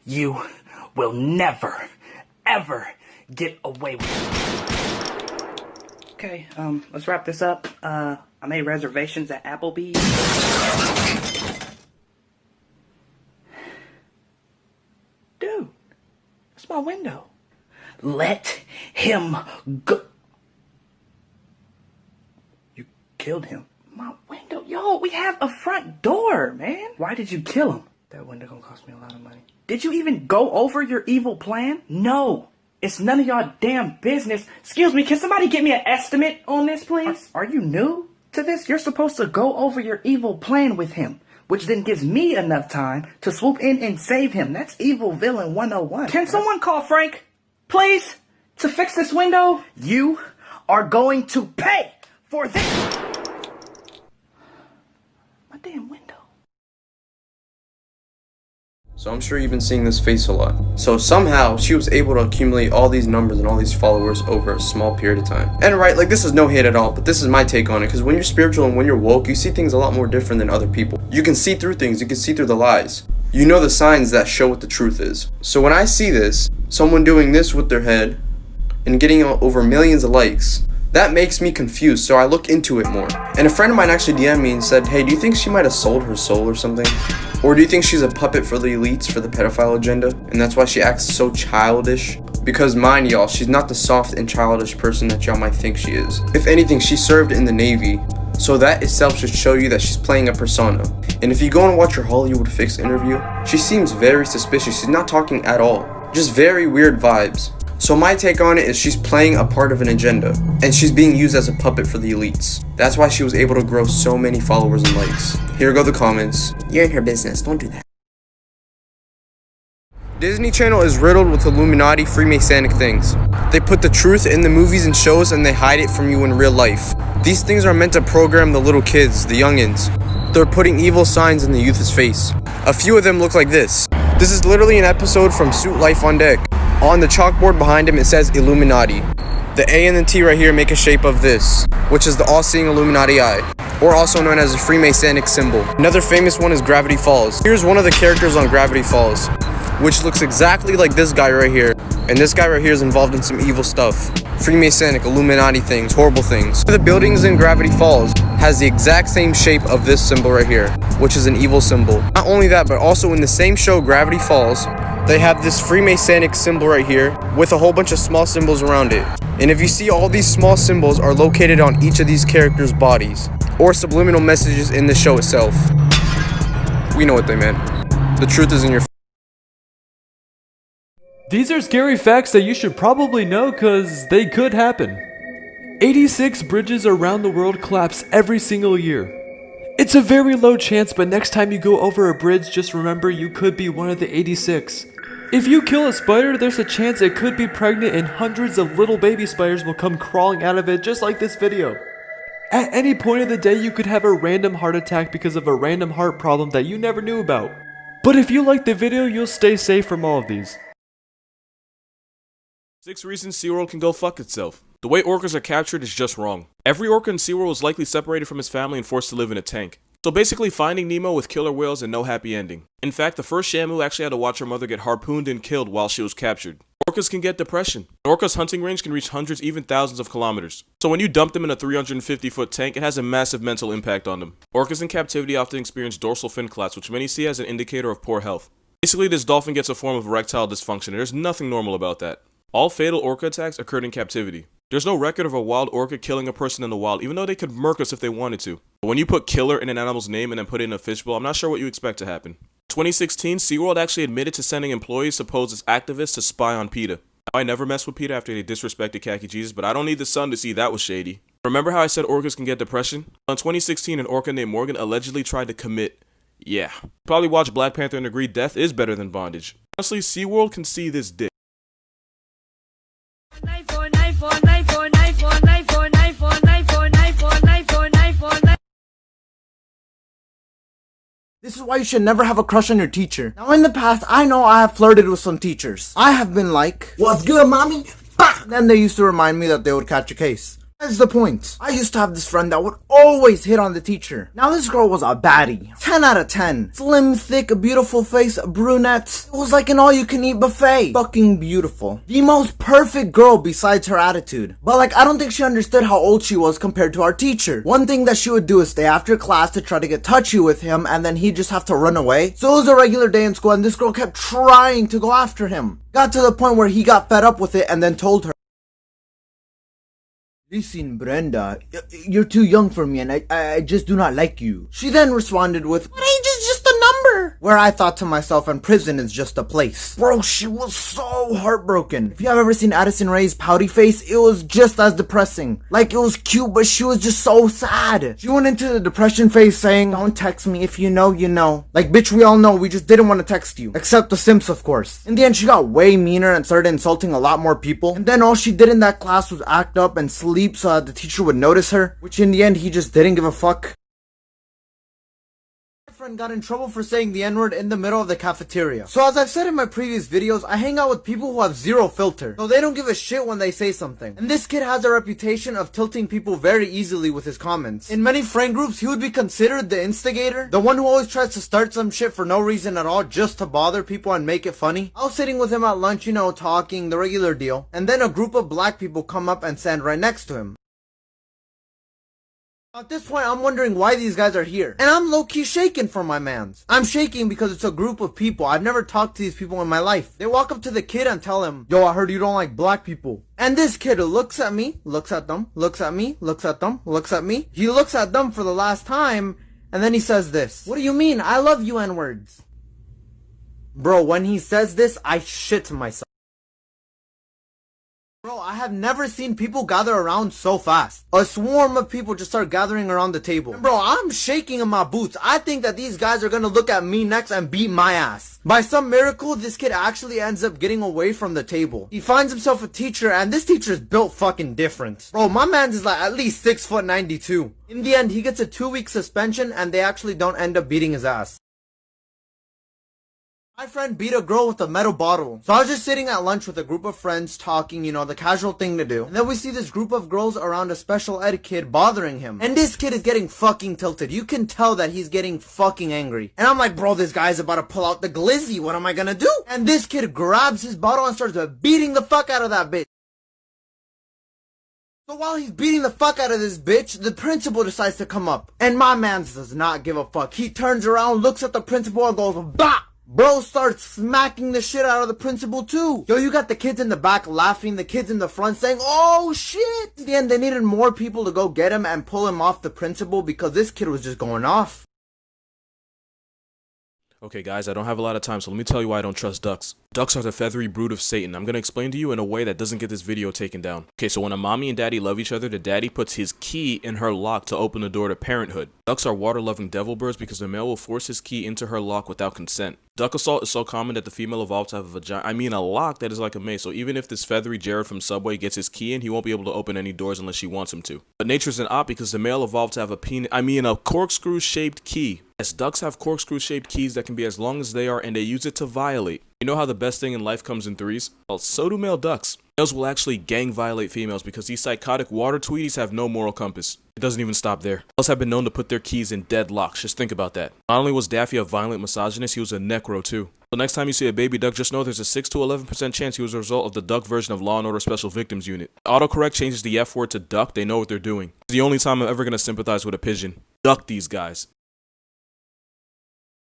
You will never, ever get away with it. Okay, let's wrap this up. I made reservations at Applebee's. Dude, that's my window. Let him go. You killed him. My window. Yo, we have a front door, man. Why did you kill him? That window gonna cost me a lot of money. Did you even go over your evil plan? No. It's none of y'all damn business. Excuse me, can somebody get me an estimate on this, please? Are you new to this? You're supposed to go over your evil plan with him, which then gives me enough time to swoop in and save him. That's Evil Villain 101. Can someone call Frank, please, to fix this window? You are going to pay for this. My damn window. So I'm sure you've been seeing this face a lot. So somehow she was able to accumulate all these numbers and all these followers over a small period of time. And right, like, this is no hate at all, but this is my take on it, because when you're spiritual and when you're woke, you see things a lot more different than other people. You can see through things, you can see through the lies. You know the signs that show what the truth is. So when I see this, someone doing this with their head and getting over millions of likes, that makes me confused, so I look into it more. And a friend of mine actually DM'd me and said, hey, do you think she might have sold her soul or something? Or do you think she's a puppet for the elites, for the pedophile agenda? And that's why she acts so childish? Because mind y'all, she's not the soft and childish person that y'all might think she is. If anything, she served in the Navy, so that itself should show you that she's playing a persona. And if you go and watch her Hollywood Fix interview, she seems very suspicious. She's not talking at all. Just very weird vibes. So my take on it is she's playing a part of an agenda, and she's being used as a puppet for the elites. That's why she was able to grow so many followers and likes. Here go the comments. You're in her business, don't do that. Disney Channel is riddled with Illuminati Freemasonic things. They put the truth in the movies and shows and they hide it from you in real life. These things are meant to program the little kids, the youngins. They're putting evil signs in the youth's face. A few of them look like this. This is literally an episode from Suit Life on Deck. On the chalkboard behind him it says Illuminati. The A and the T right here make a shape of this, which is the all-seeing Illuminati eye, or also known as a Freemasonic symbol. Another famous one is Gravity Falls. Here's one of the characters on Gravity Falls, which looks exactly like this guy right here. And this guy right here is involved in some evil stuff. Freemasonic, Illuminati things, horrible things. The buildings in Gravity Falls has the exact same shape of this symbol right here, which is an evil symbol. Not only that, but also in the same show, Gravity Falls, they have this Freemasonic symbol right here with a whole bunch of small symbols around it. And if you see, all these small symbols are located on each of these characters' bodies, or subliminal messages in the show itself. We know what they meant. The truth is in your. These are scary facts that you should probably know because they could happen. 86 bridges around the world collapse every single year. It's a very low chance, but next time you go over a bridge, just remember you could be one of the 86. If you kill a spider, there's a chance it could be pregnant and hundreds of little baby spiders will come crawling out of it, just like this video. At any point of the day, you could have a random heart attack because of a random heart problem that you never knew about. But if you like the video, you'll stay safe from all of these. 6 reasons SeaWorld can go fuck itself. The way orcas are captured is just wrong. Every orca in SeaWorld was likely separated from his family and forced to live in a tank. So basically Finding Nemo with killer whales and no happy ending. In fact, the first Shamu actually had to watch her mother get harpooned and killed while she was captured. Orcas can get depression. An orca's hunting range can reach hundreds, even thousands of kilometers. So when you dump them in a 350-foot tank, it has a massive mental impact on them. Orcas in captivity often experience dorsal fin collapse, which many see as an indicator of poor health. Basically, this dolphin gets a form of erectile dysfunction, and there's nothing normal about that. All fatal orca attacks occurred in captivity. There's no record of a wild orca killing a person in the wild, even though they could murk us if they wanted to. But when you put killer in an animal's name and then put it in a fishbowl, I'm not sure what you expect to happen. 2016, SeaWorld actually admitted to sending employees supposed as activists to spy on PETA. I never messed with PETA after they disrespected Khaki Jesus, but I don't need the sun to see that was shady. Remember how I said orcas can get depression? In 2016, an orca named Morgan allegedly tried to commit. Yeah. Probably watched Black Panther and agreed death is better than bondage. Honestly, SeaWorld can see this dick. This is why you should never have a crush on your teacher. Now in the past, I know I have flirted with some teachers. I have been like, "What's good, mommy?" Bah! Then they used to remind me that they would catch a case. That's the point. I used to have this friend that would always hit on the teacher. Now this girl was a baddie. 10 out of 10. Slim, thick, beautiful face, brunette. It was like an all-you-can-eat buffet. Fucking beautiful. The most perfect girl besides her attitude. But like, I don't think she understood how old she was compared to our teacher. One thing that she would do is stay after class to try to get touchy with him, and then he'd just have to run away. So it was a regular day in school, and this girl kept trying to go after him. Got to the point where he got fed up with it and then told her, "Listen, Brenda, you're too young for me and I just do not like you." She then responded with, "But age is just a number." Where I thought to myself, and prison is just a place. Bro, she was so heartbroken. If you have ever seen Addison Rae's pouty face, it was just as depressing. Like, it was cute, but she was just so sad. She went into the depression phase saying, "Don't text me, if you know, you know." Like, bitch, we all know, we just didn't want to text you. Except the simps, of course. In the end, she got way meaner and started insulting a lot more people. And then all she did in that class was act up and sleep so that the teacher would notice her. Which in the end, he just didn't give a fuck. Friend got in trouble for saying the N-word in the middle of the cafeteria. So as I've said in my previous videos, I hang out with people who have zero filter. So they don't give a shit when they say something. And this kid has a reputation of tilting people very easily with his comments. In many friend groups, he would be considered the instigator. The one who always tries to start some shit for no reason at all just to bother people and make it funny. I was sitting with him at lunch, you know, talking, the regular deal. And then a group of black people come up and stand right next to him. At this point, I'm wondering why these guys are here. And I'm low-key shaking for my mans. I'm shaking because it's a group of people. I've never talked to these people in my life. They walk up to the kid and tell him, "Yo, I heard you don't like black people." And this kid looks at me, looks at them, looks at me, looks at them, looks at me. He looks at them for the last time, and then he says this. "What do you mean? I love you N-words." Bro, when he says this, I shit myself. Bro, I have never seen people gather around so fast. A swarm of people just start gathering around the table. And bro, I'm shaking in my boots. I think that these guys are gonna look at me next and beat my ass. By some miracle, this kid actually ends up getting away from the table. He finds himself a teacher, and this teacher is built fucking different. Bro, my man's is like at least 6'92". In the end, he gets a 2-week suspension, and they actually don't end up beating his ass. My friend beat a girl with a metal bottle. So I was just sitting at lunch with a group of friends talking, you know, the casual thing to do. And then we see this group of girls around a special ed kid bothering him. And this kid is getting fucking tilted. You can tell that he's getting fucking angry. And I'm like, bro, this guy's about to pull out the glizzy. What am I gonna do? And this kid grabs his bottle and starts beating the fuck out of that bitch. So while he's beating the fuck out of this bitch, the principal decides to come up. And my man does not give a fuck. He turns around, looks at the principal and goes, "Bah!" Bro starts smacking the shit out of the principal too. Yo, you got the kids in the back laughing, the kids in the front saying, "Oh shit!" In the end, they needed more people to go get him and pull him off the principal because this kid was just going off. Okay guys, I don't have a lot of time, so let me tell you why I don't trust ducks. Ducks are the feathery brood of Satan. I'm gonna explain to you in a way that doesn't get this video taken down. Okay, so when a mommy and daddy love each other, the daddy puts his key in her lock to open the door to parenthood. Ducks are water-loving devil birds because the male will force his key into her lock without consent. Duck assault is so common that the female evolved to have a lock that is like a maze, so even if this feathery Jared from Subway gets his key in, he won't be able to open any doors unless she wants him to. But nature's an op because the male evolved to have a corkscrew-shaped key. Yes, ducks have corkscrew-shaped keys that can be as long as they are, and they use it to violate. You know how the best thing in life comes in threes? Well, so do male ducks. Males will actually gang violate females because these psychotic water tweeties have no moral compass. It doesn't even stop there. Males have been known to put their keys in dead locks. Just think about that. Not only was Daffy a violent misogynist, he was a necro too. So next time you see a baby duck, just know there's a 6 to 11% chance he was a result of the duck version of Law & Order Special Victims Unit. Autocorrect changes the F word to duck, they know what they're doing. It's the only time I'm ever going to sympathize with a pigeon. Duck these guys.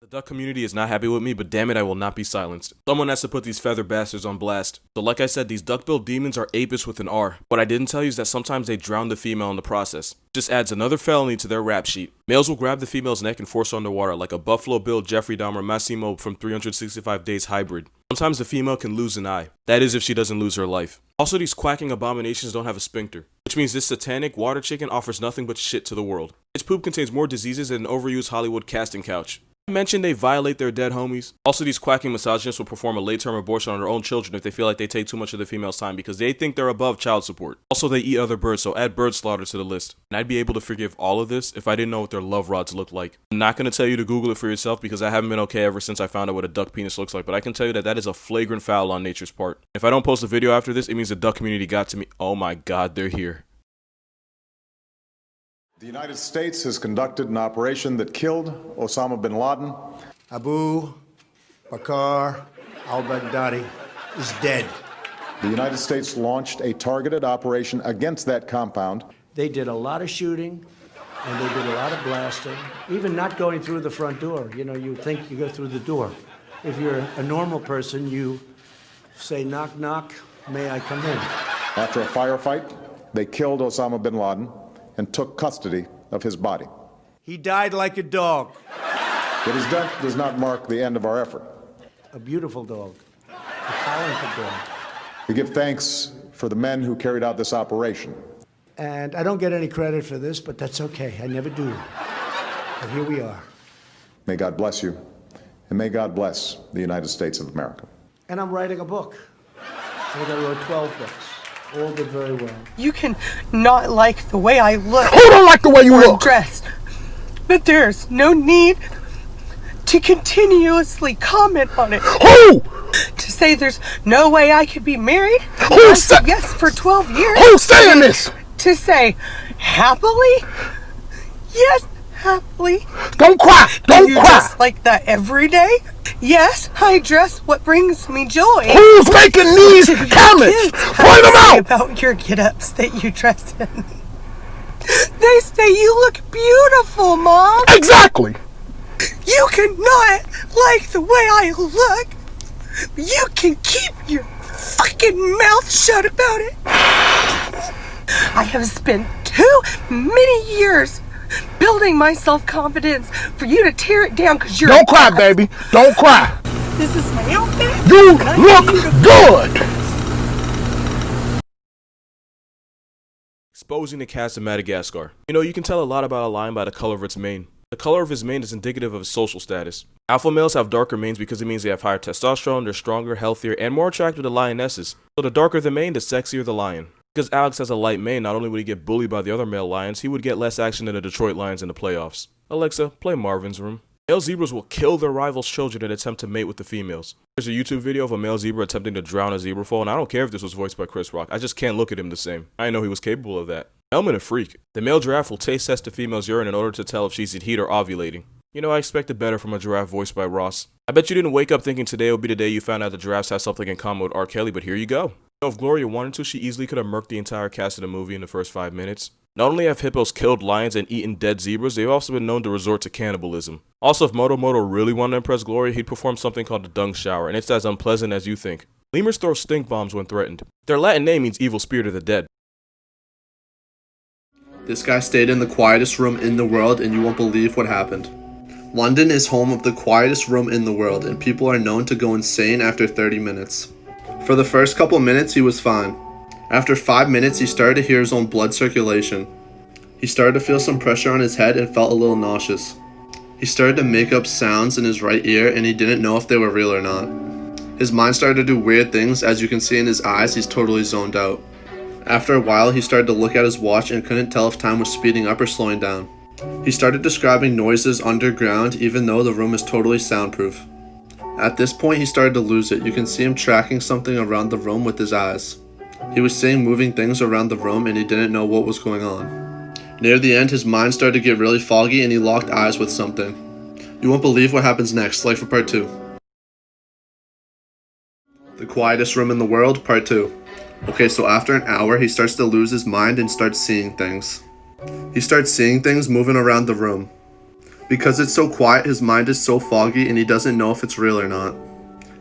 The duck community is not happy with me, but damn it, I will not be silenced. Someone has to put these feather bastards on blast. So like I said, these duck-billed demons are apis with an R. What I didn't tell you is that sometimes they drown the female in the process. Just adds another felony to their rap sheet. Males will grab the female's neck and force her underwater like a Buffalo Bill, Jeffrey Dahmer, Massimo from 365 Days hybrid. Sometimes the female can lose an eye. That is if she doesn't lose her life. Also, these quacking abominations don't have a sphincter, which means this satanic water chicken offers nothing but shit to the world. Its poop contains more diseases than an overused Hollywood casting couch. I mentioned they violate their dead homies. Also, these quacking misogynists will perform a late-term abortion on their own children if they feel like they take too much of the female's time because they think they're above child support. Also, they eat other birds, so add bird slaughter to the list. And I'd be able to forgive all of this if I didn't know what their love rods look like. I'm not going to tell you to Google it for yourself because I haven't been okay ever since I found out what a duck penis looks like, but I can tell you that that is a flagrant foul on nature's part. If I don't post a video after this, it means the duck community got to me. Oh my god, they're here. The United States has conducted an operation that killed Osama bin Laden. Abu Bakr al-Baghdadi is dead. The United States launched a targeted operation against that compound. They did a lot of shooting, and they did a lot of blasting, even not going through the front door. You know, you think you go through the door. If you're a normal person, you say, knock, knock, may I come in? After a firefight, they killed Osama bin Laden and took custody of his body. He died like a dog. But his death does not mark the end of our effort. A beautiful dog. A talented dog. We give thanks for the men who carried out this operation. And I don't get any credit for this, but that's okay. I never do. But here we are. May God bless you, and may God bless the United States of America. And I'm writing a book. I think I wrote 12 books. All did very well. You can not like the way I look. Who don't like the way you or look? dressed, but there's no need to continuously comment on it. Who? To say there's no way I could be married. Who I said- said yes for 12 years. Who's saying this? To say happily? Yes, happily. Don't cry. Don't You cry. dress like that every day? Yes, I dress what brings me joy. Who's making these Your comments? kids have Point to them say out. about your get-ups that you dress in. They say you look beautiful, Mom. Exactly. You cannot like the way I look. You can keep your fucking mouth shut about it. I have spent too many years building my self-confidence for you to tear it down because you're Don't cry, an ass. baby. Don't cry. This is my outfit. You and I look need you to- good. Exposing the cast of Madagascar. You know, you can tell a lot about a lion by the color of its mane. The color of his mane is indicative of his social status. Alpha males have darker manes because it means they have higher testosterone, they're stronger, healthier, and more attractive to lionesses. So the darker the mane, the sexier the lion. Because Alex has a light mane, not only would he get bullied by the other male lions, he would get less action than the Detroit Lions in the playoffs. Alexa, play Marvin's Room. Male zebras will kill their rivals' children and attempt to mate with the females. There's a YouTube video of a male zebra attempting to drown a zebra foal, and I don't care if this was voiced by Chris Rock, I just can't look at him the same. I didn't know he was capable of that. Elman a freak. The male giraffe will taste test the female's urine in order to tell if she's in heat or ovulating. You know, I expected better from a giraffe voiced by Ross. I bet you didn't wake up thinking today would be the day you found out the giraffes have something in common with R. Kelly, but here you go. You know, if Gloria wanted to, she easily could have murked the entire cast of the movie in the first 5 minutes. Not only have hippos killed lions and eaten dead zebras, they've also been known to resort to cannibalism. Also, if Moto really wanted to impress Gloria, he'd perform something called the dung shower, and it's as unpleasant as you think. Lemurs throw stink bombs when threatened. Their Latin name means evil spirit of the dead. This guy stayed in the quietest room in the world, and you won't believe what happened. London is home of the quietest room in the world, and people are known to go insane after 30 minutes. For the first couple minutes, he was fine. After 5 minutes, he started to hear his own blood circulation. He started to feel some pressure on his head and felt a little nauseous. He started to make up sounds in his right ear, and he didn't know if they were real or not. His mind started to do weird things. As you can see in his eyes, he's totally zoned out. After a while, he started to look at his watch and couldn't tell if time was speeding up or slowing down. He started describing noises underground even though the room is totally soundproof. At this point, he started to lose it. You can see him tracking something around the room with his eyes. He was seeing moving things around the room and he didn't know what was going on. Near the end, his mind started to get really foggy and he locked eyes with something. You won't believe what happens next. Like for part 2. The quietest room in the world, part 2. Okay, so after an hour, he starts to lose his mind and starts seeing things. He starts seeing things moving around the room. Because it's so quiet, his mind is so foggy and he doesn't know if it's real or not.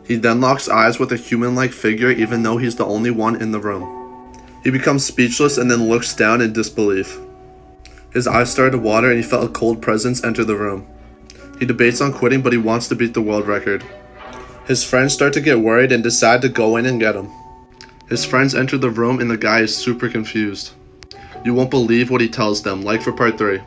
He then locks eyes with a human-like figure even though he's the only one in the room. He becomes speechless and then looks down in disbelief. His eyes started to water and he felt a cold presence enter the room. He debates on quitting, but he wants to beat the world record. His friends start to get worried and decide to go in and get him. His friends enter the room and the guy is super confused. You won't believe what he tells them. Like for part 3.